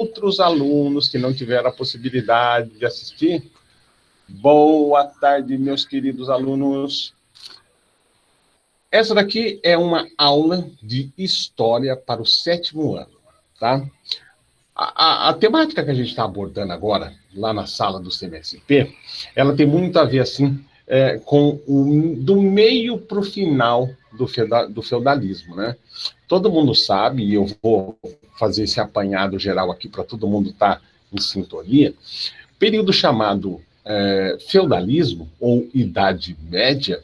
outros alunos que não tiveram a possibilidade de assistir, boa tarde, meus queridos alunos. Essa daqui é uma aula de história para o 7º ano, tá? A temática que a gente está abordando agora, lá na sala do CMSP, ela tem muito a ver, assim, com do meio para o final do feudalismo, né? Todo mundo sabe, e eu vou fazer esse apanhado geral aqui para todo mundo estar em sintonia, período chamado feudalismo, ou Idade Média,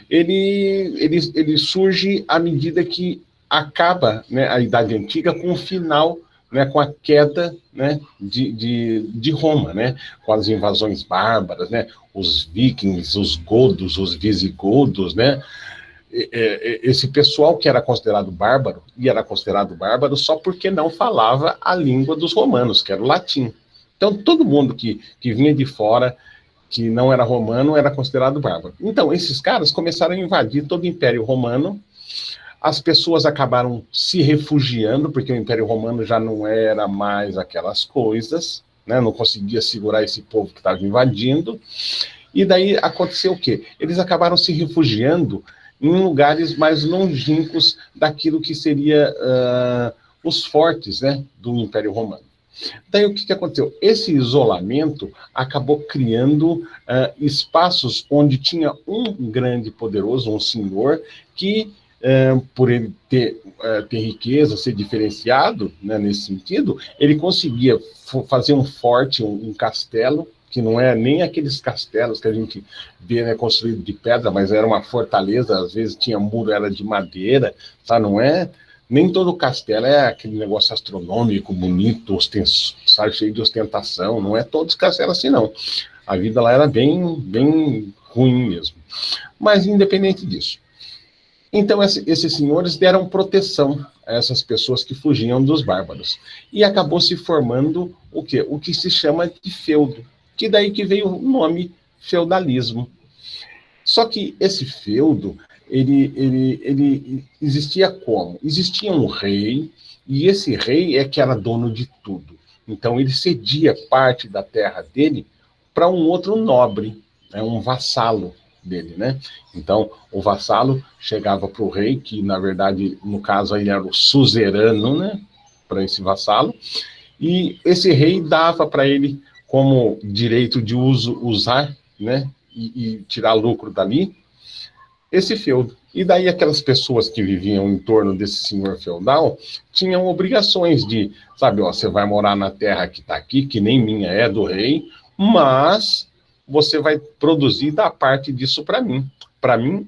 ele surge à medida que acaba, né, a Idade Antiga com o final, né, com a queda, né, de Roma, né, com as invasões bárbaras, né, os vikings, os godos, os visigodos, né, esse pessoal que era considerado bárbaro, e era considerado bárbaro só porque não falava a língua dos romanos, que era o latim. Então, todo mundo que vinha de fora, que não era romano, era considerado bárbaro. Então, esses caras começaram a invadir todo o Império Romano. As pessoas acabaram se refugiando, porque o Império Romano já não era mais aquelas coisas, né? Não conseguia segurar esse povo que estava invadindo. E daí aconteceu o quê? Eles acabaram se refugiando em lugares mais longínquos daquilo que seria os fortes, né, do Império Romano. Daí o que aconteceu? Esse isolamento acabou criando espaços onde tinha um grande poderoso, um senhor, que por ele ter riqueza, ser diferenciado, né, nesse sentido, ele conseguia fazer um forte, um castelo, que não é nem aqueles castelos que a gente vê, né, construído de pedra, mas era uma fortaleza, às vezes tinha muro, era de madeira, tá? Não é... Nem todo castelo é aquele negócio astronômico, bonito, sabe, cheio de ostentação. Não é todos os castelos assim, não. A vida lá era bem ruim mesmo. Mas, independente disso. Então, esses senhores deram proteção a essas pessoas que fugiam dos bárbaros. E acabou se formando o quê? O que se chama de feudo. Que daí que veio o nome feudalismo. Só que esse feudo... Ele existia como? Existia um rei, e esse rei é que era dono de tudo. Então, ele cedia parte da terra dele para um outro nobre, né, um vassalo dele, né? Então, o vassalo chegava para o rei, que, na verdade, no caso, ele era o suzerano, né, para esse vassalo, e esse rei dava para ele como direito de usar, né, e tirar lucro dali, esse feudo. E daí aquelas pessoas que viviam em torno desse senhor feudal tinham obrigações de, sabe, ó, você vai morar na terra que está aqui, que nem minha é, do rei, mas você vai produzir da parte disso para mim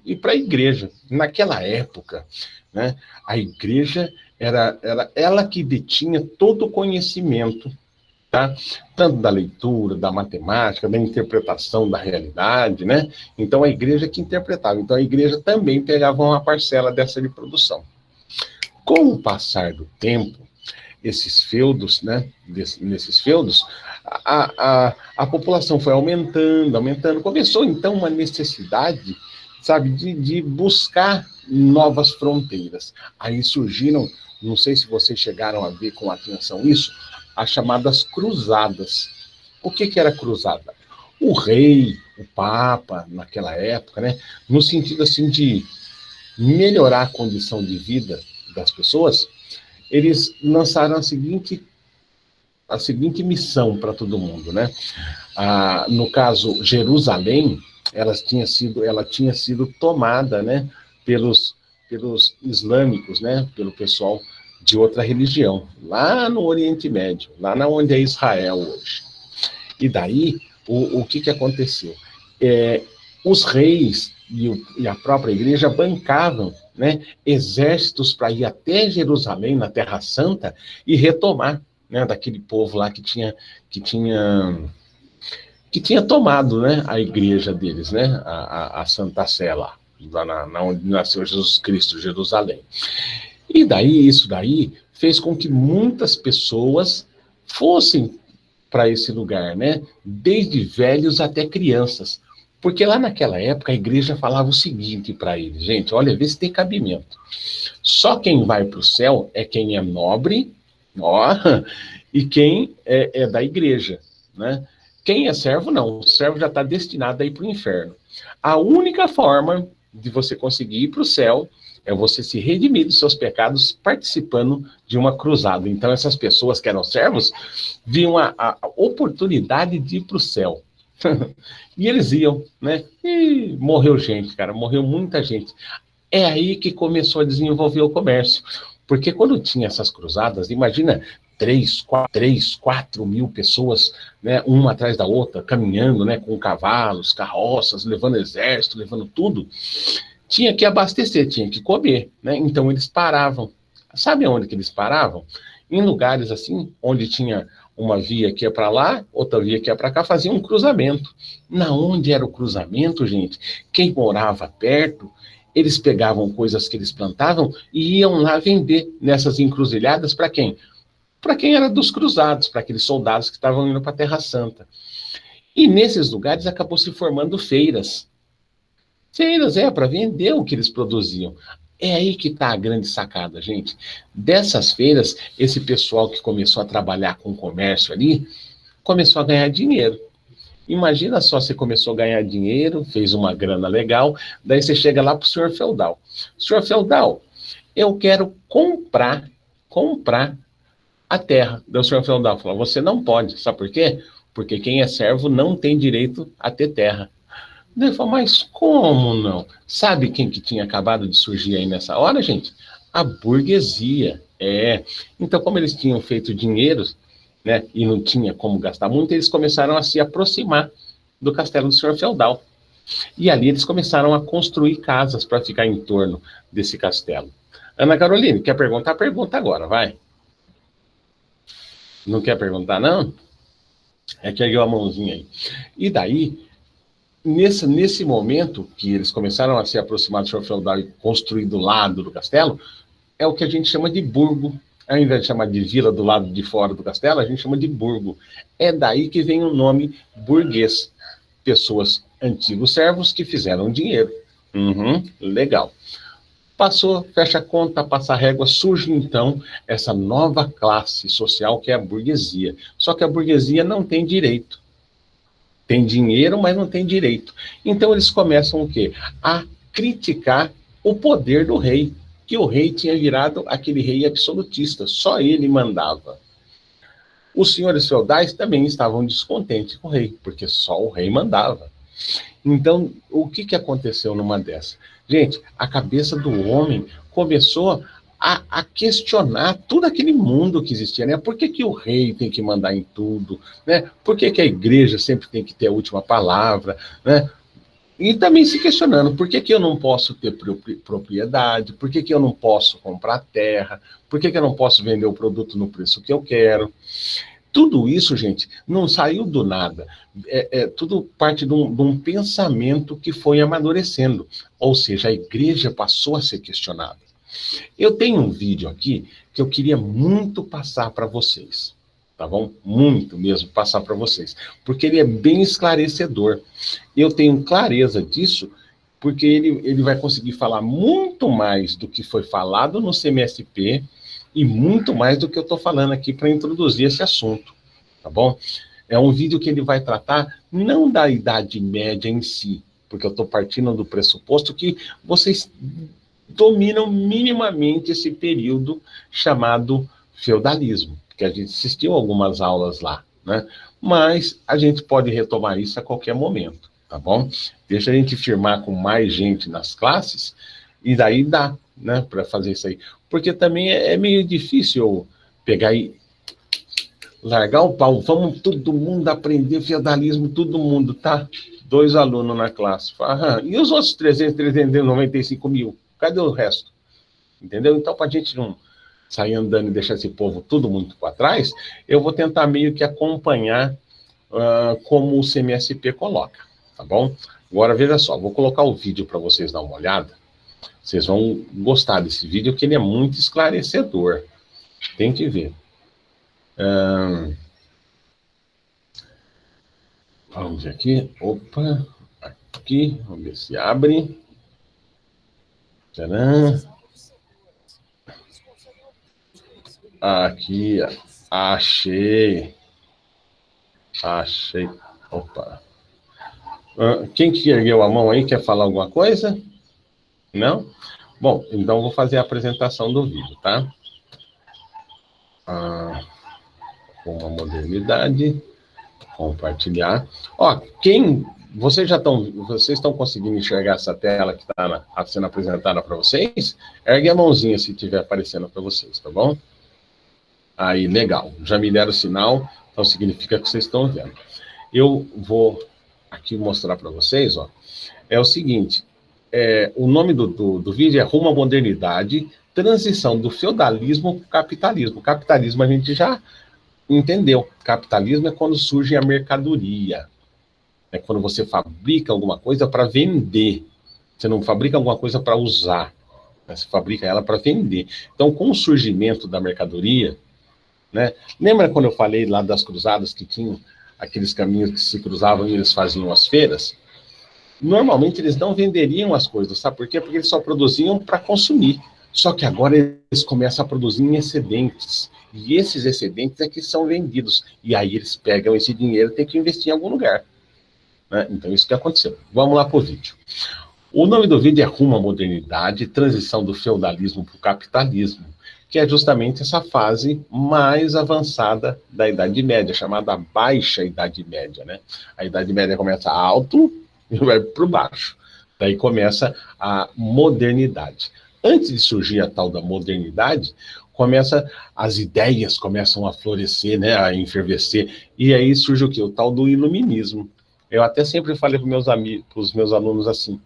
e para a igreja. Naquela época, né, a igreja era ela que detinha todo o conhecimento, tá? Tanto da leitura, da matemática, da interpretação da realidade, né? Então a igreja que interpretava. Então a igreja também pegava uma parcela dessa de produção. Com o passar do tempo, esses feudos, né? Nesses feudos, a população foi aumentando. Começou então uma necessidade, sabe, de buscar novas fronteiras. Aí surgiram, não sei se vocês chegaram a ver com atenção isso, as chamadas cruzadas. O que era cruzada? O rei, o papa, naquela época, né, no sentido assim de melhorar a condição de vida das pessoas, eles lançaram a seguinte missão para todo mundo, né? No caso, Jerusalém, ela tinha sido tomada, né, pelos islâmicos, né, pelo pessoal de outra religião, lá no Oriente Médio, lá onde é Israel hoje. E daí, o que aconteceu? Os reis e a própria igreja bancavam, né, exércitos para ir até Jerusalém, na Terra Santa, e retomar, né, daquele povo lá que tinha tomado, né, a igreja deles, né, a Santa Sé lá onde nasceu Jesus Cristo, Jerusalém. E daí, isso daí fez com que muitas pessoas fossem para esse lugar, né? Desde velhos até crianças. Porque lá naquela época a igreja falava o seguinte para eles, gente, olha, vê se tem cabimento. Só quem vai para o céu é quem é nobre, ó, e quem é da igreja, né? Quem é servo, não. O servo já está destinado a ir para o inferno. A única forma de você conseguir ir para o céu é você se redimir dos seus pecados participando de uma cruzada. Então, essas pessoas que eram servos viam a oportunidade de ir para o céu. E eles iam, né? E morreu gente, cara, morreu muita gente. É aí que começou a desenvolver o comércio. Porque quando tinha essas cruzadas, imagina 3, 4 mil pessoas, né, uma atrás da outra, caminhando, né, com cavalos, carroças, levando exército, levando tudo. Tinha que abastecer, tinha que comer, né? Então eles paravam. Sabe onde que eles paravam? Em lugares assim, onde tinha uma via que ia para lá, outra via que ia para cá, fazia um cruzamento. Na onde era o cruzamento, gente? Quem morava perto, eles pegavam coisas que eles plantavam e iam lá vender nessas encruzilhadas para quem? Para quem era dos cruzados, para aqueles soldados que estavam indo para a Terra Santa. E nesses lugares acabou se formando feiras. Feiras, para vender o que eles produziam. É aí que está a grande sacada, gente. Dessas feiras, esse pessoal que começou a trabalhar com comércio ali, começou a ganhar dinheiro. Imagina só, você começou a ganhar dinheiro, fez uma grana legal, daí você chega lá para o senhor feudal. Senhor feudal, eu quero comprar a terra. Daí o senhor feudal falou, você não pode, sabe por quê? Porque quem é servo não tem direito a ter terra. Ele falou, mas como não? Sabe quem que tinha acabado de surgir aí nessa hora, gente? A burguesia. Então, como eles tinham feito dinheiro, né, e não tinha como gastar muito, eles começaram a se aproximar do castelo do senhor feudal. E ali eles começaram a construir casas para ficar em torno desse castelo. Ana Caroline, quer perguntar? Pergunta agora, vai. Não quer perguntar, não? É que ergueu a mãozinha aí. E daí, nesse momento que eles começaram a se aproximar do senhor feudal e construir do lado do castelo, é o que a gente chama de burgo. Ao invés de chamar de vila do lado de fora do castelo, a gente chama de burgo. É daí que vem o nome burguês. Pessoas, antigos servos que fizeram dinheiro. Legal. Passou, fecha a conta, passa a régua, surge então essa nova classe social que é a burguesia. Só que a burguesia não tem direito. Tem dinheiro, mas não tem direito. Então eles começam o quê? A criticar o poder do rei, que o rei tinha virado aquele rei absolutista, só ele mandava. Os senhores feudais também estavam descontentes com o rei, porque só o rei mandava. Então, o que aconteceu numa dessas? Gente, a cabeça do homem começou a questionar todo aquele mundo que existia, né? Por que o rei tem que mandar em tudo, né? Por que a igreja sempre tem que ter a última palavra, né? E também se questionando, por que eu não posso ter propriedade? Por que eu não posso comprar terra? Por que eu não posso vender o produto no preço que eu quero? Tudo isso, gente, não saiu do nada. Tudo parte de um pensamento que foi amadurecendo. Ou seja, a igreja passou a ser questionada. Eu tenho um vídeo aqui que eu queria muito passar para vocês. Tá bom? Muito mesmo passar para vocês. Porque ele é bem esclarecedor. Eu tenho clareza disso, porque ele vai conseguir falar muito mais do que foi falado no CMSP e muito mais do que eu estou falando aqui para introduzir esse assunto, tá bom? É um vídeo que ele vai tratar não da Idade Média em si, porque eu estou partindo do pressuposto que vocês dominam minimamente esse período chamado feudalismo, que a gente assistiu algumas aulas lá, né? Mas a gente pode retomar isso a qualquer momento, tá bom? Deixa a gente firmar com mais gente nas classes e daí dá, né, para fazer isso aí. Porque também é meio difícil pegar e largar o pau, vamos todo mundo aprender feudalismo, todo mundo, tá? 2 alunos na classe. E os outros 395 mil? Cadê o resto? Entendeu? Então, para a gente não sair andando e deixar esse povo todo mundo para trás, eu vou tentar meio que acompanhar como o CMSP coloca, tá bom? Agora, veja só, vou colocar o vídeo para vocês dar uma olhada. Vocês vão gostar desse vídeo, que ele é muito esclarecedor. Tem que ver. Vamos ver aqui. Opa, aqui, vamos ver se abre. Tcharam. Aqui, ó. Achei. Achei. Opa. Quem que ergueu a mão aí quer falar alguma coisa? Não? Bom, então eu vou fazer a apresentação do vídeo, tá? Com a modernidade, compartilhar. Ó, vocês estão conseguindo enxergar essa tela que está sendo apresentada para vocês? Ergue a mãozinha se estiver aparecendo para vocês, tá bom? Aí, legal. Já me deram o sinal, então significa que vocês estão vendo. Eu vou aqui mostrar para vocês, ó. É o seguinte, o nome do vídeo é Rumo à Modernidade, transição do feudalismo para o capitalismo. Capitalismo a gente já entendeu. Capitalismo é quando surge a mercadoria. É quando você fabrica alguma coisa para vender. Você não fabrica alguma coisa para usar. Né? Você fabrica ela para vender. Então, com o surgimento da mercadoria, né? Lembra quando eu falei lá das cruzadas que tinham aqueles caminhos que se cruzavam e eles faziam as feiras? Normalmente eles não venderiam as coisas, sabe por quê? Porque eles só produziam para consumir. Só que agora eles começam a produzir em excedentes. E esses excedentes é que são vendidos. E aí eles pegam esse dinheiro e tem que investir em algum lugar. Né? Então isso que aconteceu. Vamos lá para o vídeo. O nome do vídeo é Rumo à Modernidade, transição do feudalismo para o capitalismo, que é justamente essa fase mais avançada da Idade Média, chamada Baixa Idade Média. Né? A Idade Média começa alto e vai para baixo. Daí começa a modernidade. Antes de surgir a tal da modernidade, as ideias começam a florescer, né, a enfervescer, e aí surge o quê? O tal do iluminismo. Eu até sempre falei para os meus alunos assim,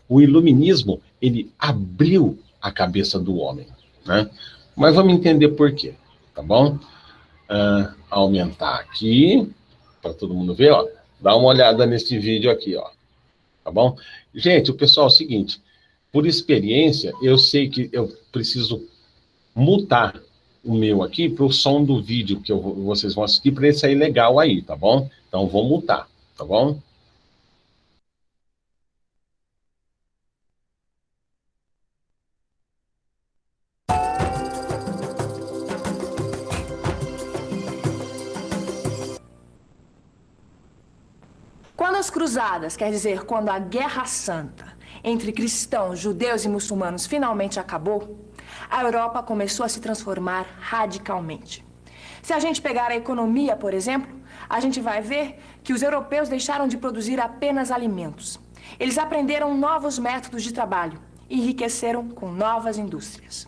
o iluminismo, ele abriu a cabeça do homem, né? Mas vamos entender por quê, tá bom? Aumentar aqui, para todo mundo ver, ó. Dá uma olhada nesse vídeo aqui, ó. Tá bom? Gente, o pessoal é o seguinte, por experiência, eu sei que eu preciso mutar o meu aqui para o som do vídeo que vocês vão assistir para ele sair legal aí, tá bom? Então, vou mutar, tá bom? Quando as cruzadas, quer dizer, quando a Guerra Santa entre cristãos, judeus e muçulmanos finalmente acabou, a Europa começou a se transformar radicalmente. Se a gente pegar a economia, por exemplo, a gente vai ver que os europeus deixaram de produzir apenas alimentos. Eles aprenderam novos métodos de trabalho e enriqueceram com novas indústrias.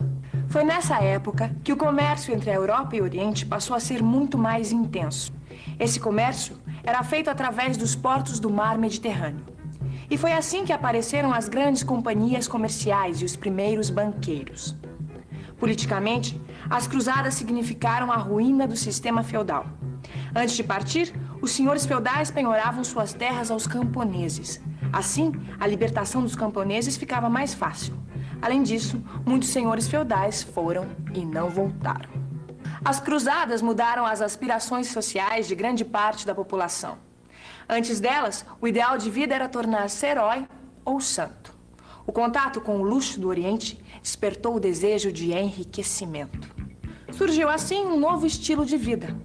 Foi nessa época que o comércio entre a Europa e o Oriente passou a ser muito mais intenso. Esse comércio era feito através dos portos do mar Mediterrâneo. E foi assim que apareceram as grandes companhias comerciais e os primeiros banqueiros. Politicamente, as cruzadas significaram a ruína do sistema feudal. Antes de partir, os senhores feudais penhoravam suas terras aos camponeses. Assim, a libertação dos camponeses ficava mais fácil. Além disso, muitos senhores feudais foram e não voltaram. As cruzadas mudaram as aspirações sociais de grande parte da população. Antes delas, o ideal de vida era tornar-se herói ou santo. O contato com o luxo do Oriente despertou o desejo de enriquecimento. Surgiu assim um novo estilo de vida.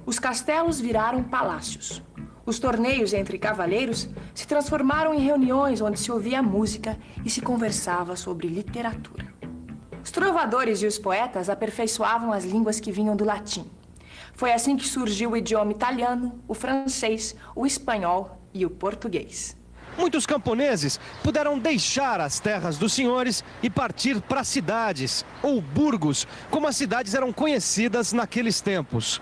Os castelos viraram palácios. Os torneios entre cavaleiros se transformaram em reuniões onde se ouvia música e se conversava sobre literatura. Os trovadores e os poetas aperfeiçoavam as línguas que vinham do latim. Foi assim que surgiu o idioma italiano, o francês, o espanhol e o português. Muitos camponeses puderam deixar as terras dos senhores e partir para cidades, ou burgos, como as cidades eram conhecidas naqueles tempos.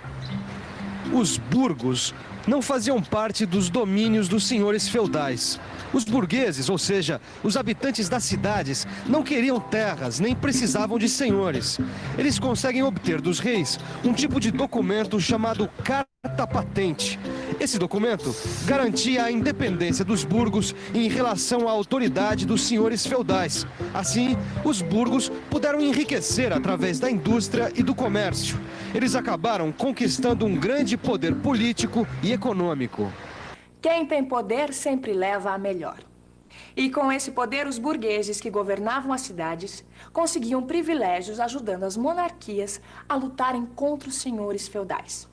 Os burgos não faziam parte dos domínios dos senhores feudais. Os burgueses, ou seja, os habitantes das cidades, não queriam terras nem precisavam de senhores. Eles conseguem obter dos reis um tipo de documento chamado carta patente. Esse documento garantia a independência dos burgos em relação à autoridade dos senhores feudais. Assim, os burgos puderam enriquecer através da indústria e do comércio. Eles acabaram conquistando um grande poder político e econômico. Quem tem poder sempre leva a melhor. E com esse poder, os burgueses que governavam as cidades conseguiam privilégios ajudando as monarquias a lutarem contra os senhores feudais.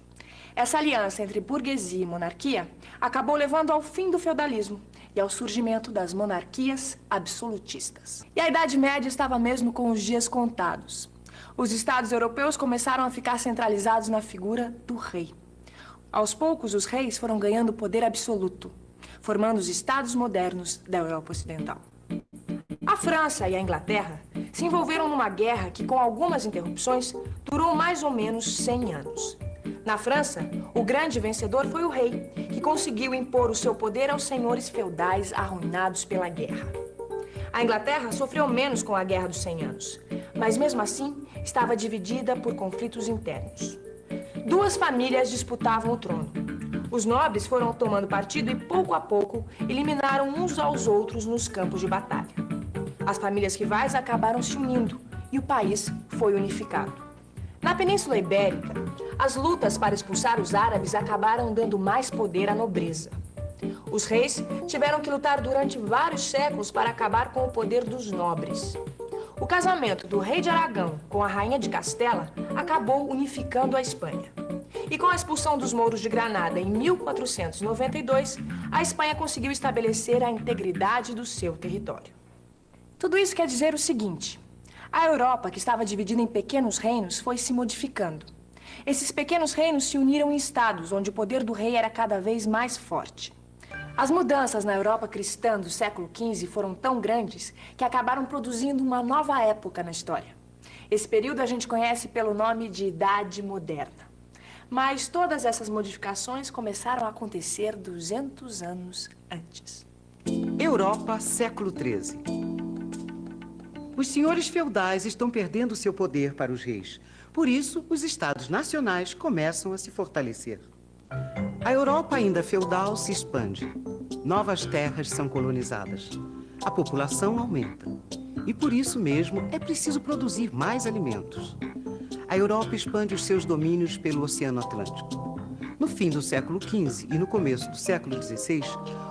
Essa aliança entre burguesia e monarquia acabou levando ao fim do feudalismo e ao surgimento das monarquias absolutistas. E a Idade Média estava mesmo com os dias contados. Os estados europeus começaram a ficar centralizados na figura do rei. Aos poucos, os reis foram ganhando poder absoluto, formando os estados modernos da Europa Ocidental. A França e a Inglaterra se envolveram numa guerra que, com algumas interrupções, durou mais ou menos 100 anos. Na França, o grande vencedor foi o rei, que conseguiu impor o seu poder aos senhores feudais arruinados pela guerra. A Inglaterra sofreu menos com a Guerra dos 100 Anos, mas mesmo assim estava dividida por conflitos internos. Duas famílias disputavam o trono. Os nobres foram tomando partido e, pouco a pouco, eliminaram uns aos outros nos campos de batalha. As famílias rivais acabaram se unindo e o país foi unificado. Na Península Ibérica, as lutas para expulsar os árabes acabaram dando mais poder à nobreza. Os reis tiveram que lutar durante vários séculos para acabar com o poder dos nobres. O casamento do rei de Aragão com a rainha de Castela acabou unificando a Espanha. E com a expulsão dos mouros de Granada em 1492, a Espanha conseguiu estabelecer a integridade do seu território. Tudo isso quer dizer o seguinte: a Europa, que estava dividida em pequenos reinos, foi se modificando. Esses pequenos reinos se uniram em estados, onde o poder do rei era cada vez mais forte. As mudanças na Europa cristã do século XV foram tão grandes que acabaram produzindo uma nova época na história. Esse período a gente conhece pelo nome de Idade Moderna. Mas todas essas modificações começaram a acontecer 200 anos antes. Europa, século XIII. Os senhores feudais estão perdendo seu poder para os reis. Por isso, os estados nacionais começam a se fortalecer. A Europa ainda feudal se expande. Novas terras são colonizadas. A população aumenta. E por isso mesmo é preciso produzir mais alimentos. A Europa expande os seus domínios pelo Oceano Atlântico. No fim do século XV e no começo do século XVI,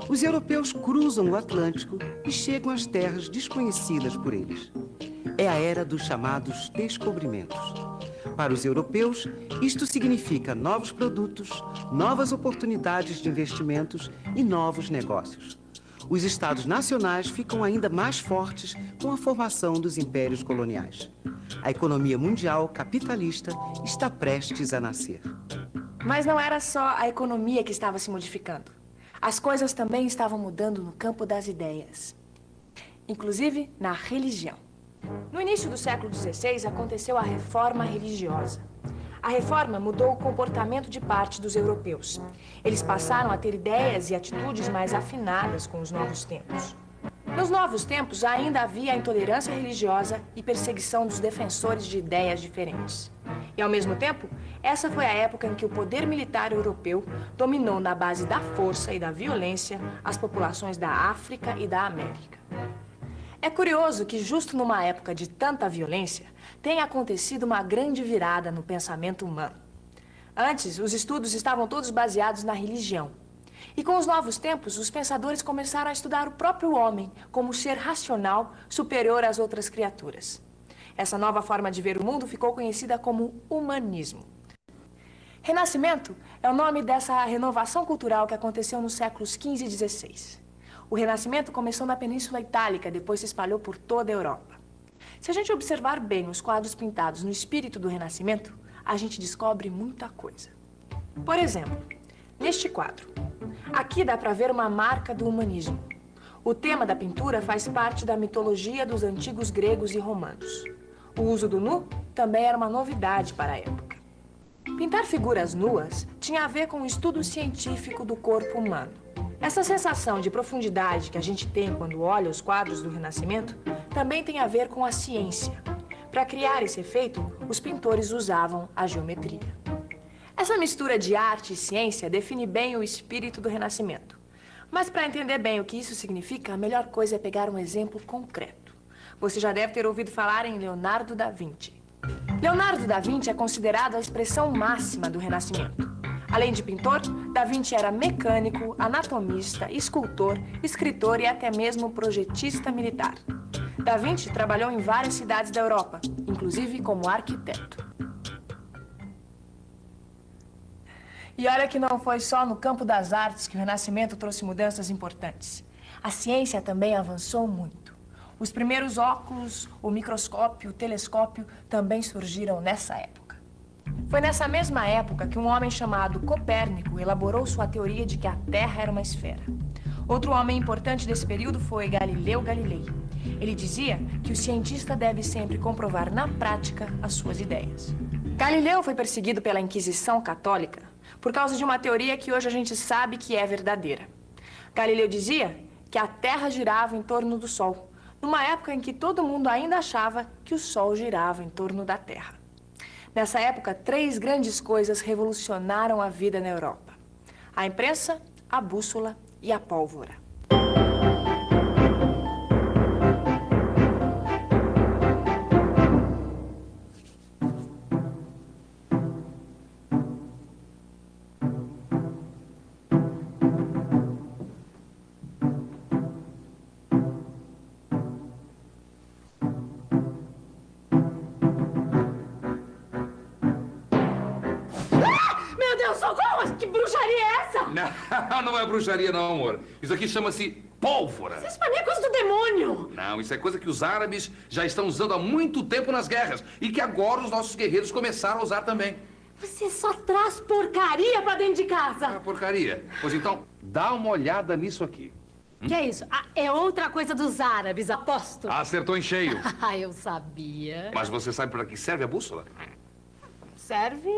os europeus cruzam o Atlântico e chegam às terras desconhecidas por eles. É a era dos chamados descobrimentos. Para os europeus, isto significa novos produtos, novas oportunidades de investimentos e novos negócios. Os estados nacionais ficam ainda mais fortes com a formação dos impérios coloniais. A economia mundial capitalista está prestes a nascer. Mas não era só a economia que estava se modificando. As coisas também estavam mudando no campo das ideias, inclusive na religião. No início do século XVI, aconteceu a reforma religiosa. A reforma mudou o comportamento de parte dos europeus. Eles passaram a ter ideias e atitudes mais afinadas com os novos tempos. Nos novos tempos, ainda havia a intolerância religiosa e perseguição dos defensores de ideias diferentes. E, ao mesmo tempo, essa foi a época em que o poder militar europeu dominou na base da força e da violência as populações da África e da América. É curioso que, justo numa época de tanta violência, tenha acontecido uma grande virada no pensamento humano. Antes, os estudos estavam todos baseados na religião. E com os novos tempos, os pensadores começaram a estudar o próprio homem como ser racional superior às outras criaturas. Essa nova forma de ver o mundo ficou conhecida como humanismo. Renascimento é o nome dessa renovação cultural que aconteceu nos séculos XV e XVI. O Renascimento começou na Península Itálica, depois se espalhou por toda a Europa. Se a gente observar bem os quadros pintados no espírito do Renascimento, a gente descobre muita coisa. Por exemplo, neste quadro, aqui dá para ver uma marca do humanismo. O tema da pintura faz parte da mitologia dos antigos gregos e romanos. O uso do nu também era uma novidade para a época. Pintar figuras nuas tinha a ver com o estudo científico do corpo humano. Essa sensação de profundidade que a gente tem quando olha os quadros do Renascimento também tem a ver com a ciência. Para criar esse efeito, os pintores usavam a geometria. Essa mistura de arte e ciência define bem o espírito do Renascimento. Mas para entender bem o que isso significa, a melhor coisa é pegar um exemplo concreto. Você já deve ter ouvido falar em Leonardo da Vinci. Leonardo da Vinci é considerado a expressão máxima do Renascimento. Além de pintor, Da Vinci era mecânico, anatomista, escultor, escritor e até mesmo projetista militar. Da Vinci trabalhou em várias cidades da Europa, inclusive como arquiteto. E olha que não foi só no campo das artes que o Renascimento trouxe mudanças importantes. A ciência também avançou muito. Os primeiros óculos, o microscópio, o telescópio também surgiram nessa época. Foi nessa mesma época que um homem chamado Copérnico elaborou sua teoria de que a Terra era uma esfera. Outro homem importante desse período foi Galileu Galilei. Ele dizia que o cientista deve sempre comprovar na prática as suas ideias. Galileu foi perseguido pela Inquisição Católica por causa de uma teoria que hoje a gente sabe que é verdadeira. Galileu dizia que a Terra girava em torno do Sol, numa época em que todo mundo ainda achava que o Sol girava em torno da Terra. Nessa época, 3 grandes coisas revolucionaram a vida na Europa: a imprensa, a bússola e a pólvora. Meu Deus, socorro! Que bruxaria é essa? Não, não é bruxaria não, amor. Isso aqui chama-se pólvora. Isso pra mim é coisa do demônio. Não, isso é coisa que os árabes já estão usando há muito tempo nas guerras e que agora os nossos guerreiros começaram a usar também. Você só traz porcaria pra dentro de casa. Ah, porcaria. Pois então, dá uma olhada nisso aqui. Que é isso? Ah, é outra coisa dos árabes, aposto. Acertou em cheio. Ah, eu sabia. Mas você sabe para que serve a bússola? Serve...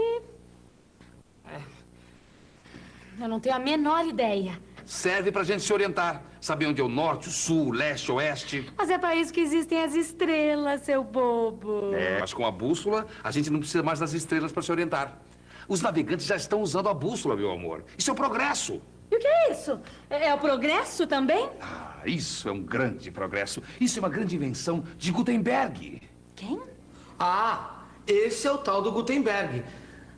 Eu não tenho a menor ideia. Serve pra gente se orientar. Saber onde é o norte, o sul, o leste, o oeste. Mas é pra isso que existem as estrelas, seu bobo. É, mas com a bússola, a gente não precisa mais das estrelas para se orientar. Os navegantes já estão usando a bússola, meu amor. Isso é o progresso. E o que é isso? É o progresso também? Ah, isso é um grande progresso. Isso é uma grande invenção de Gutenberg. Quem? Ah, esse é o tal do Gutenberg.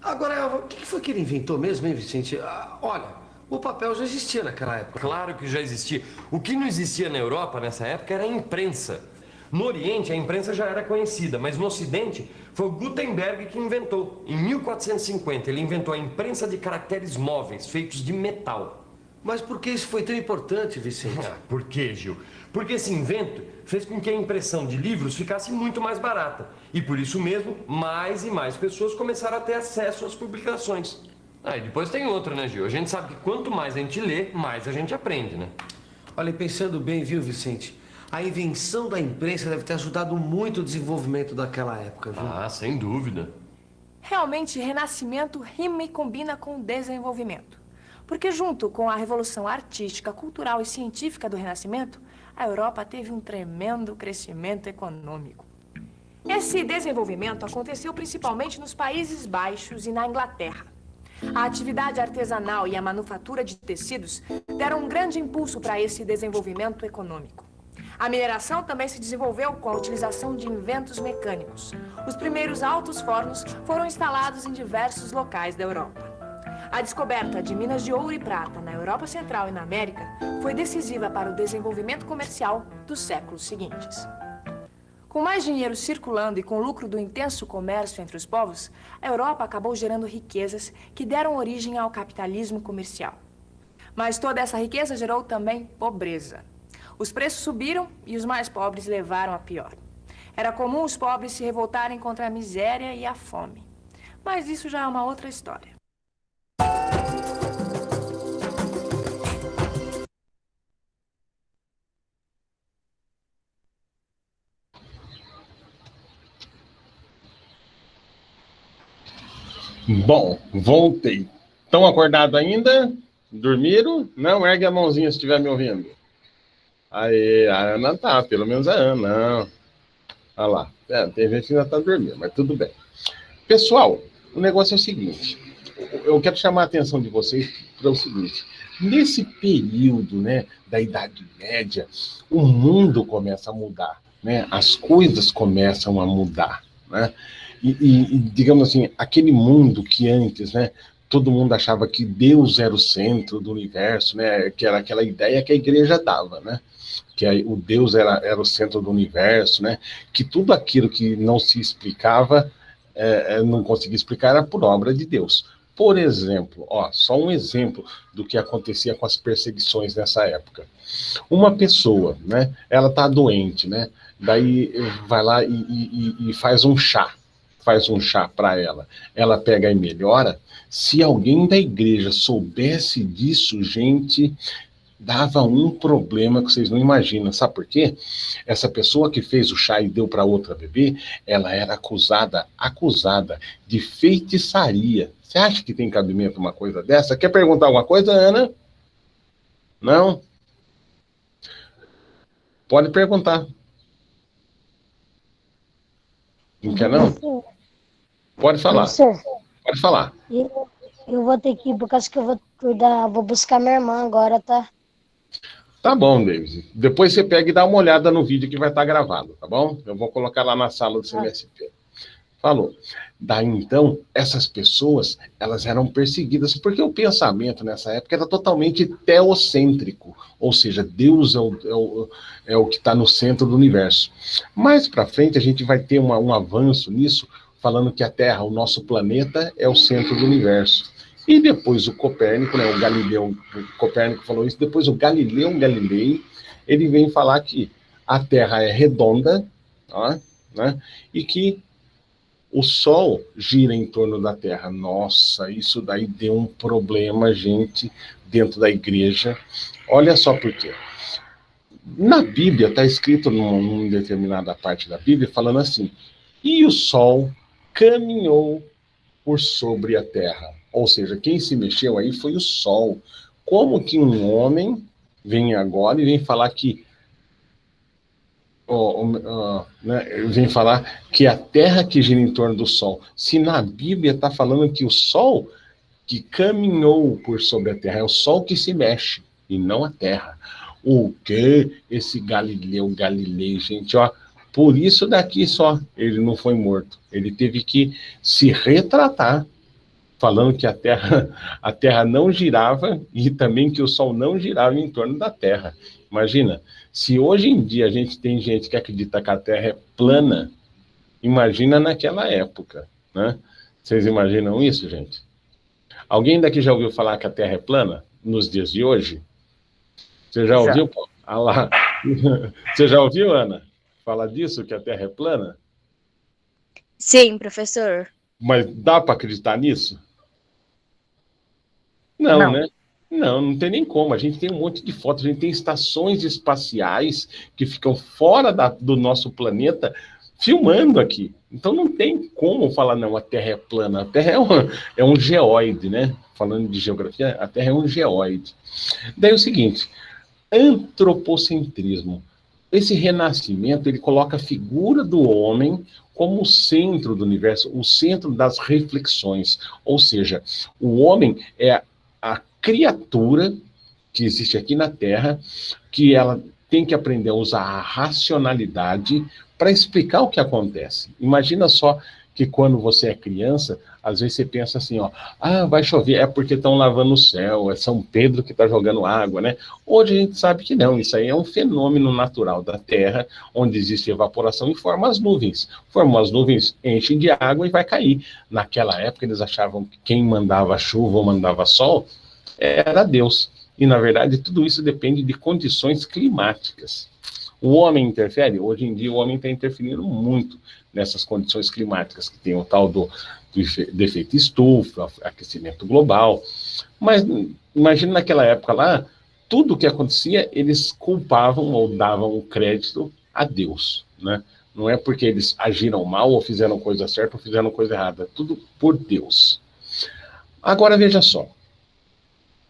Agora, o que foi que ele inventou mesmo, hein, Vicente? Ah, olha, o papel já existia naquela época. Claro que já existia. O que não existia na Europa nessa época era a imprensa. No Oriente, a imprensa já era conhecida, mas no Ocidente foi o Gutenberg que inventou. Em 1450, ele inventou a imprensa de caracteres móveis, feitos de metal. Mas por que isso foi tão importante, Vicente? Por quê, Gil? Porque esse invento fez com que a impressão de livros ficasse muito mais barata. E por isso mesmo, mais e mais pessoas começaram a ter acesso às publicações. Ah, e depois tem outra, né, Gil? A gente sabe que quanto mais a gente lê, mais a gente aprende, né? Olha, pensando bem, viu, Vicente? A invenção da imprensa deve ter ajudado muito o desenvolvimento daquela época, viu? Ah, sem dúvida. Realmente, renascimento rima e combina com desenvolvimento. Porque junto com a revolução artística, cultural e científica do Renascimento, a Europa teve um tremendo crescimento econômico. Esse desenvolvimento aconteceu principalmente nos Países Baixos e na Inglaterra. A atividade artesanal e a manufatura de tecidos deram um grande impulso para esse desenvolvimento econômico. A mineração também se desenvolveu com a utilização de inventos mecânicos. Os primeiros altos fornos foram instalados em diversos locais da Europa. A descoberta de minas de ouro e prata na Europa Central e na América foi decisiva para o desenvolvimento comercial dos séculos seguintes. Com mais dinheiro circulando e com o lucro do intenso comércio entre os povos, a Europa acabou gerando riquezas que deram origem ao capitalismo comercial. Mas toda essa riqueza gerou também pobreza. Os preços subiram e os mais pobres levaram a pior. Era comum os pobres se revoltarem contra a miséria e a fome. Mas isso já é uma outra história. Bom, voltei. Estão acordados ainda? Dormiram? Não, ergue a mãozinha se estiver me ouvindo. Aí, a Ana tá, pelo menos a Ana. Não. Olha lá. Tem gente que ainda tá dormindo, mas tudo bem. Pessoal, o negócio é o seguinte. Eu quero chamar a atenção de vocês para o seguinte. Nesse período, né, da Idade Média, o mundo começa a mudar, né? As coisas começam a mudar, né? E digamos assim, aquele mundo que antes, né, todo mundo achava que Deus era o centro do universo, né? Que era aquela ideia que a igreja dava, né? Que o Deus era o centro do universo, né? Que tudo aquilo que não se explicava, não conseguia explicar, era por obra de Deus. Por exemplo, ó, só um exemplo do que acontecia com as perseguições nessa época. Uma pessoa, né? Ela tá doente, né? Daí vai lá e faz um chá para ela. Ela pega e melhora. Se alguém da igreja soubesse disso, gente, dava um problema que vocês não imaginam. Sabe por quê? Essa pessoa que fez o chá e deu para outra beber, ela era acusada de feitiçaria. Você acha que tem cabimento uma coisa dessa? Quer perguntar alguma coisa, Ana? Não? Pode perguntar. Não quer, não? Pode falar. Professor, Pode falar. eu vou ter que ir por causa que eu vou buscar minha irmã agora, tá? Tá bom, David. Depois você pega e dá uma olhada no vídeo que vai estar gravado, tá bom? Eu vou colocar lá na sala do CMSP. Falou. Daí, então, essas pessoas, elas eram perseguidas, porque o pensamento nessa época era totalmente teocêntrico, ou seja, Deus é o que está no centro do universo. Mais para frente, a gente vai ter um avanço nisso, falando que a Terra, o nosso planeta, é o centro do universo. E depois o Copérnico, né, o Copérnico falou isso, depois o Galileu Galilei, ele vem falar que a Terra é redonda, ó, né, e que o Sol gira em torno da Terra. Nossa, isso daí deu um problema, gente, dentro da igreja. Olha só por quê. Na Bíblia, está escrito numa determinada parte da Bíblia, falando assim, e o Sol caminhou por sobre a Terra. Ou seja, quem se mexeu aí foi o Sol. Como que um homem vem agora e vem falar que né, vem falar que a Terra que gira em torno do Sol, se na Bíblia está falando que o Sol que caminhou por sobre a Terra, é o Sol que se mexe, e não a Terra. O que? Esse Galileu Galilei, gente, ó, por isso daqui só, ele não foi morto, ele teve que se retratar, falando que a Terra não girava, e também que o Sol não girava em torno da Terra. Imagina, se hoje em dia a gente tem gente que acredita que a Terra é plana, imagina naquela época, né? Vocês imaginam isso, gente? Alguém daqui já ouviu falar que a Terra é plana nos dias de hoje? Você já ouviu? Ah lá. Você já ouviu, Ana? Falar disso, que a Terra é plana? Sim, professor. Mas dá para acreditar nisso? Não, né? Não tem nem como. A gente tem um monte de fotos, a gente tem estações espaciais que ficam fora do nosso planeta filmando aqui. Então não tem como falar, não, a Terra é plana. A Terra é um geóide, né? Falando de geografia, a Terra é um geóide. Daí é o seguinte, antropocentrismo. Esse renascimento, ele coloca a figura do homem como o centro do universo, o centro das reflexões. Ou seja, o homem é a criatura que existe aqui na Terra, que ela tem que aprender a usar a racionalidade para explicar o que acontece. Imagina só que quando você é criança, às vezes você pensa assim, ó, vai chover, é porque estão lavando o céu, é São Pedro que está jogando água, né? Hoje a gente sabe que não, isso aí é um fenômeno natural da Terra, onde existe evaporação e forma as nuvens. Formam as nuvens, enchem de água e vai cair. Naquela época eles achavam que quem mandava chuva ou mandava sol era Deus. E, na verdade, tudo isso depende de condições climáticas. O homem interfere? Hoje em dia, o homem está interferindo muito nessas condições climáticas, que tem o tal do efeito estufa, aquecimento global. Mas, imagina naquela época lá, tudo o que acontecia, eles culpavam ou davam o crédito a Deus, né? Não é porque eles agiram mal, ou fizeram coisa certa, ou fizeram coisa errada. Tudo por Deus. Agora, veja só.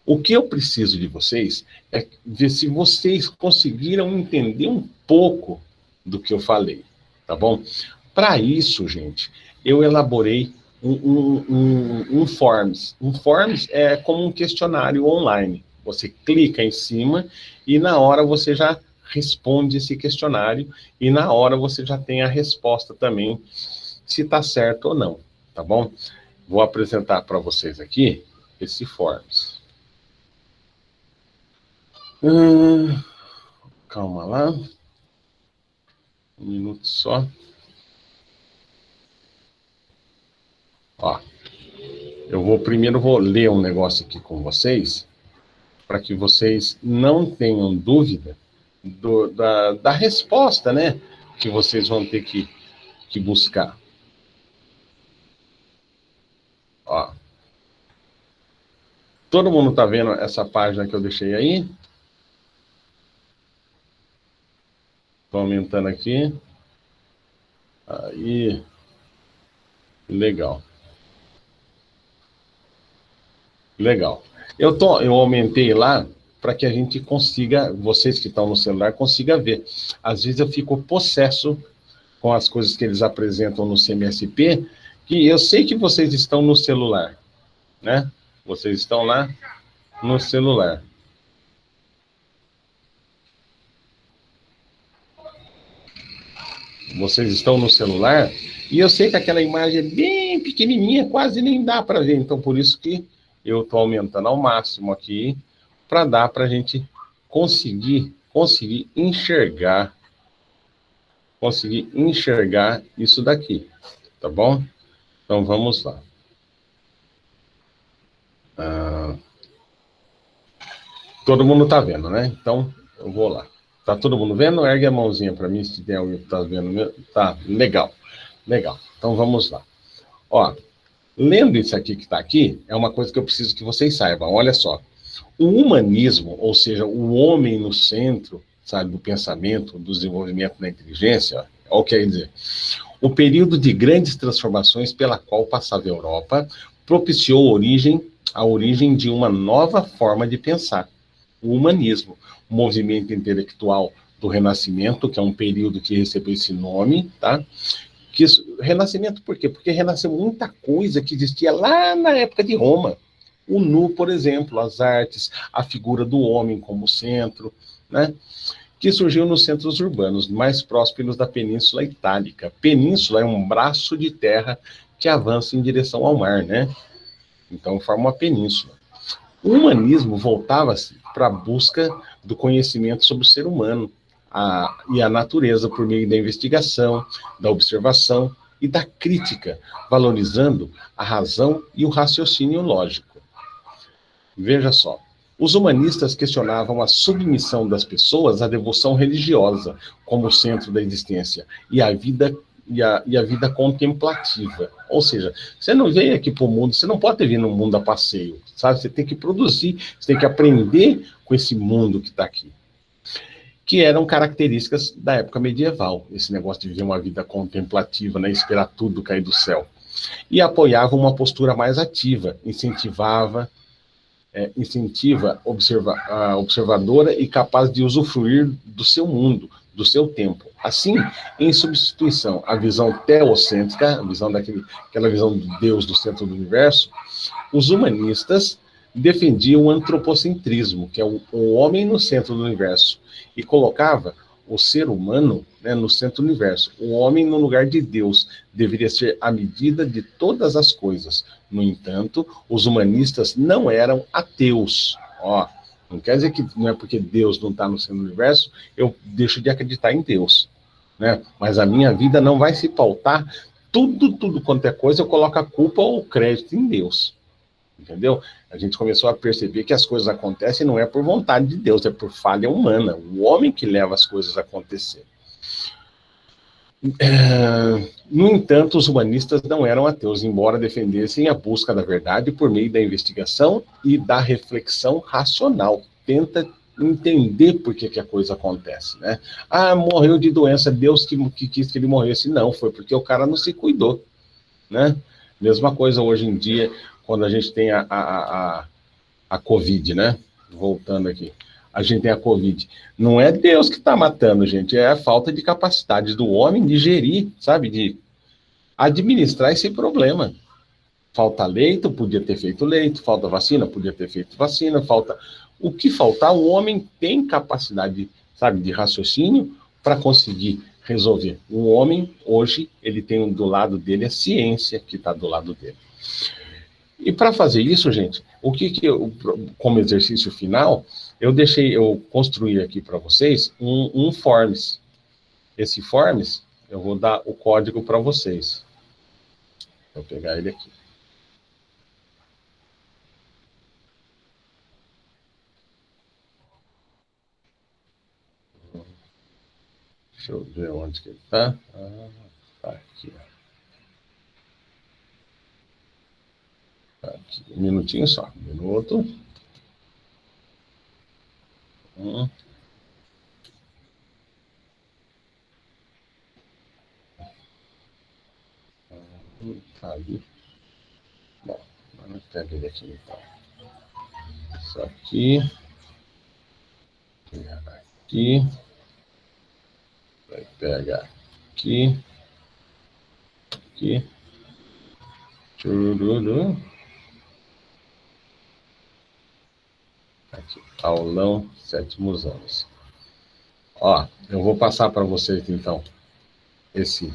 O que eu preciso de vocês é ver se vocês conseguiram entender um pouco do que eu falei, tá bom? Para isso, gente, eu elaborei um Forms. Um Forms é como um questionário online. Você clica em cima e na hora você já responde esse questionário e na hora você já tem a resposta também, se está certo ou não, tá bom? Vou apresentar para vocês aqui. reciformes. Calma lá. Um minuto só. Ó, primeiro vou ler um negócio aqui com vocês, para que vocês não tenham dúvida da resposta, né? Que vocês vão ter que buscar. Ó. Todo mundo tá vendo essa página que eu deixei aí? Estou aumentando aqui. Aí. Legal. Legal. Eu aumentei lá para que a gente consiga, vocês que estão no celular, consiga ver. Às vezes eu fico possesso com as coisas que eles apresentam no CMSP, que eu sei que vocês estão no celular, né? Vocês estão lá no celular. Vocês estão no celular, e eu sei que aquela imagem é bem pequenininha, quase nem dá para ver. Então, por isso que eu estou aumentando ao máximo aqui, para dar para a gente conseguir enxergar, isso daqui, tá bom? Então, vamos lá. Todo mundo está vendo, né? Então, eu vou lá. Tá todo mundo vendo? Ergue a mãozinha para mim, se tem alguém que está vendo. Tá, legal. Legal. Então, vamos lá. Ó, lendo isso aqui que está aqui, é uma coisa que eu preciso que vocês saibam. Olha só. O humanismo, ou seja, o homem no centro, sabe, do pensamento, do desenvolvimento da inteligência, é o que quer dizer. O período de grandes transformações pela qual passava a Europa propiciou a origem de uma nova forma de pensar. O humanismo, o movimento intelectual do Renascimento, que é um período que recebeu esse nome, tá? Renascimento por quê? Porque renasceu muita coisa que existia lá na época de Roma. O nu, por exemplo, as artes, a figura do homem como centro, né? Que surgiu nos centros urbanos mais próximos da Península Itálica. Península é um braço de terra que avança em direção ao mar, né? Então forma uma península. O humanismo voltava-se para a busca do conhecimento sobre o ser humano e a natureza por meio da investigação, da observação e da crítica, valorizando a razão e o raciocínio lógico. Veja só, os humanistas questionavam a submissão das pessoas à devoção religiosa como centro da existência e a vida contemplativa. Ou seja, você não veio aqui para o mundo, você não pode vir no mundo a passeio, sabe? Você tem que produzir, você tem que aprender com esse mundo que está aqui. Que eram características da época medieval, esse negócio de viver uma vida contemplativa, né? Esperar tudo cair do céu. E apoiava uma postura mais ativa, incentiva observadora e capaz de usufruir do seu mundo, do seu tempo. Assim, em substituição à visão teocêntrica, aquela visão do Deus do centro do universo, os humanistas defendiam o antropocentrismo, que é o homem no centro do universo, e colocava o ser humano, né, no centro do universo. O homem no lugar de Deus deveria ser a medida de todas as coisas. No entanto, os humanistas não eram ateus. Ó, não quer dizer que não é porque Deus não está no centro do universo, eu deixo de acreditar em Deus, né? Mas a minha vida não vai se pautar, tudo quanto é coisa, eu coloco a culpa ou o crédito em Deus. Entendeu? A gente começou a perceber que as coisas acontecem não é por vontade de Deus, é por falha humana. O homem que leva as coisas a acontecer. No entanto, os humanistas não eram ateus, embora defendessem a busca da verdade por meio da investigação e da reflexão racional. Tenta entender por que a coisa acontece, né? Ah, morreu de doença, Deus que quis que ele morresse. Não, foi porque o cara não se cuidou, né? Mesma coisa hoje em dia, quando a gente tem a Covid, né? Voltando aqui. A gente tem a Covid. Não é Deus que está matando, gente. É a falta de capacidade do homem de gerir, sabe? De administrar esse problema. Falta leito, podia ter feito leito. Falta vacina, podia ter feito vacina. Falta... O que faltar, o homem tem capacidade, sabe, de raciocínio para conseguir resolver. O homem, hoje, ele tem do lado dele a ciência que está do lado dele. E para fazer isso, gente, o que eu, como exercício final, eu construí aqui para vocês um forms. Esse forms, eu vou dar o código para vocês. Vou pegar ele aqui. Deixa eu ver onde que ele está. Ah, tá aqui. Tá aqui. Um minutinho só. Um minuto. Tá ali. Bom, vamos pegar ele aqui então. Isso aqui. Pegar aqui. Vai pegar aqui. Aqui. Chururu. Aqui. Aulão, 7º anos. Ó, eu vou passar para vocês então esse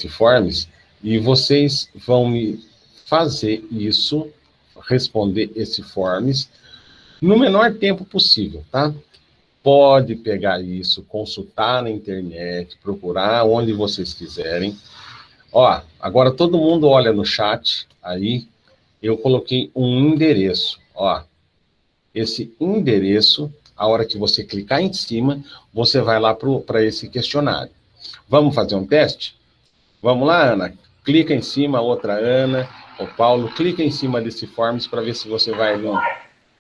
forms e vocês vão me fazer isso, responder esse forms no menor tempo possível, tá? Pode pegar isso, consultar na internet, procurar onde vocês quiserem. Ó, agora todo mundo olha no chat, aí eu coloquei um endereço, ó. Esse endereço, a hora que você clicar em cima, você vai lá para esse questionário. Vamos fazer um teste? Vamos lá, Ana? Clica em cima, outra Ana, o Paulo, clica em cima desse forms para ver se você vai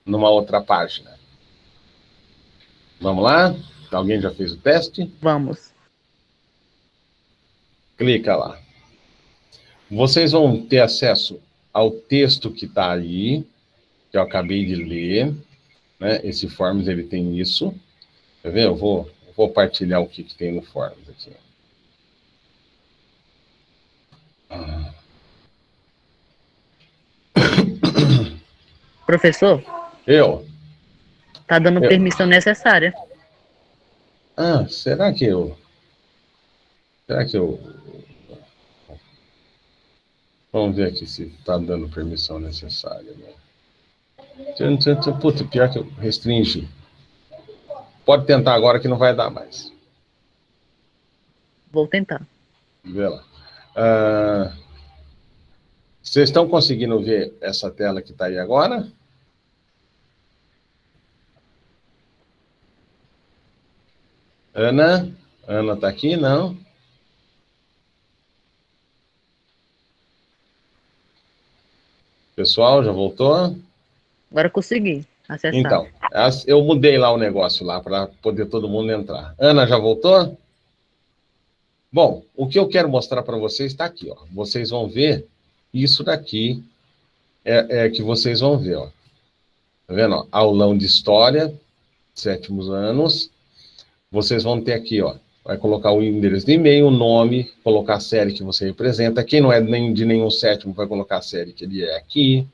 numa outra página. Vamos lá? Alguém já fez o teste? Vamos. Clica lá. Vocês vão ter acesso ao texto que está aí, que eu acabei de ler, né? Esse forms, ele tem isso. Quer ver? Eu vou partilhar o que tem no forms aqui. Professor? Tá dando permissão necessária. Ah, será que eu... Vamos ver aqui se tá dando permissão necessária, né? Puta, pior que eu restringi. Pode tentar agora que não vai dar mais. Vou tentar. Vê lá. Vocês estão conseguindo ver essa tela que está aí agora? Ana? Ana está aqui? Não? Pessoal, já voltou? Agora consegui acessar. Então, eu mudei lá o negócio lá para poder todo mundo entrar. Ana, já voltou? Bom, o que eu quero mostrar para vocês está aqui, ó. Vocês vão ver isso daqui, que vocês vão ver, ó. Tá vendo, ó? Aulão de História, 7º anos. Vocês vão ter aqui, ó. Vai colocar o endereço de e-mail, o nome, colocar a série que você representa. Quem não é de nenhum 7º vai colocar a série que ele é aqui.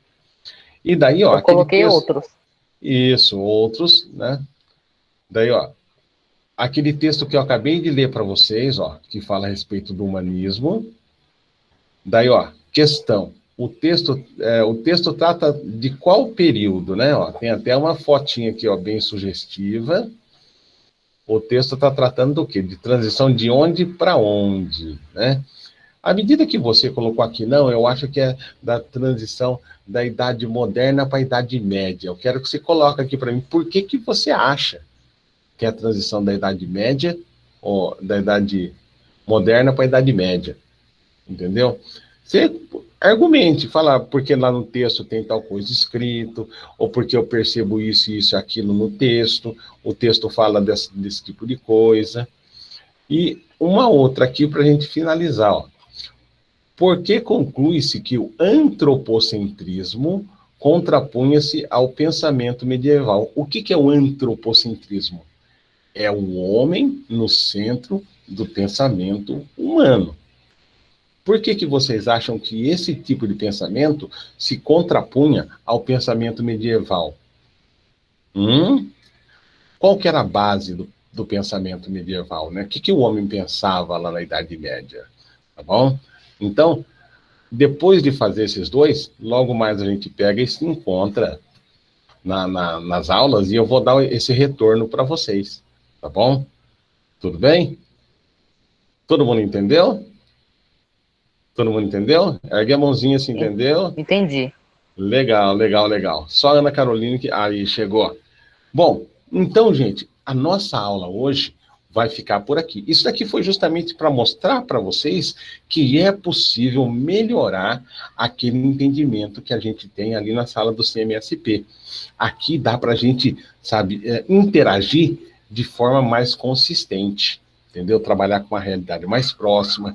E daí, ó... Eu coloquei outros. Isso, outros, né? Daí, ó, aquele texto que eu acabei de ler para vocês, ó, que fala a respeito do humanismo. Daí, ó, questão. O texto trata de qual período, né? Ó, tem até uma fotinha aqui, ó, bem sugestiva. O texto está tratando do quê? De transição de onde para onde, né? À medida que você colocou aqui, não, eu acho que é da transição da Idade Moderna para a Idade Média. Eu quero que você coloque aqui para mim, por que que você acha que é a transição da Idade Média, ou da Idade Moderna para a Idade Média? Entendeu? Você argumente, fala porque lá no texto tem tal coisa escrito, ou porque eu percebo isso e isso e aquilo no texto, o texto fala desse tipo de coisa. E uma outra aqui para a gente finalizar, ó. Por que conclui-se que o antropocentrismo contrapunha-se ao pensamento medieval? O que é o antropocentrismo? É o homem no centro do pensamento humano. Por que que vocês acham que esse tipo de pensamento se contrapunha ao pensamento medieval? Qual que era a base do pensamento medieval, né? O que que o homem pensava lá na Idade Média? Tá bom? Então, depois de fazer esses dois, logo mais a gente pega e se encontra nas aulas e eu vou dar esse retorno para vocês, tá bom? Tudo bem? Todo mundo entendeu? Todo mundo entendeu? Ergue a mãozinha se entendeu. Entendi. Legal, legal, legal. Só a Ana Carolina que... Aí, chegou. Bom, então, gente, a nossa aula hoje vai ficar por aqui. Isso daqui foi justamente para mostrar para vocês que é possível melhorar aquele entendimento que a gente tem ali na sala do CMSP. Aqui dá para a gente, sabe, interagir de forma mais consistente, entendeu? Trabalhar com uma realidade mais próxima,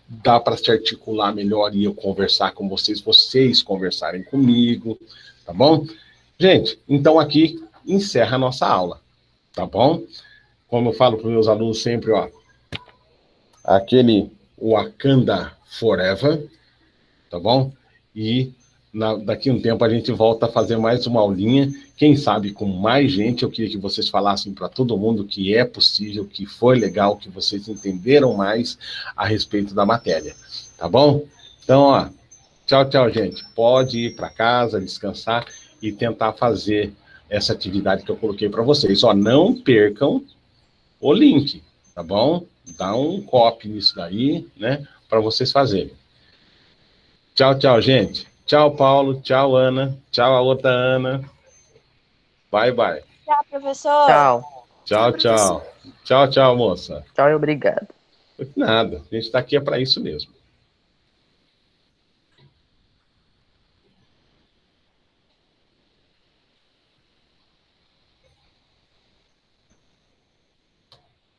dá para se articular melhor e eu conversar com vocês, vocês conversarem comigo, tá bom? Gente, então aqui encerra a nossa aula, tá bom? Como eu falo para os meus alunos sempre, ó, aquele Wakanda Forever, tá bom? E daqui a um tempo a gente volta a fazer mais uma aulinha, quem sabe com mais gente. Eu queria que vocês falassem para todo mundo que é possível, que foi legal, que vocês entenderam mais a respeito da matéria, tá bom? Então, ó, tchau, tchau, gente. Pode ir para casa, descansar e tentar fazer essa atividade que eu coloquei para vocês. Ó, não percam o link, tá bom? Dá um copy nisso daí, né, para vocês fazerem. Tchau, tchau, gente. Tchau, Paulo. Tchau, Ana. Tchau, a outra Ana. Bye, bye. Tchau, professor. Tchau. Tchau, tchau. Tchau, tchau, moça. Tchau e obrigado. Nada. A gente está aqui é para isso mesmo.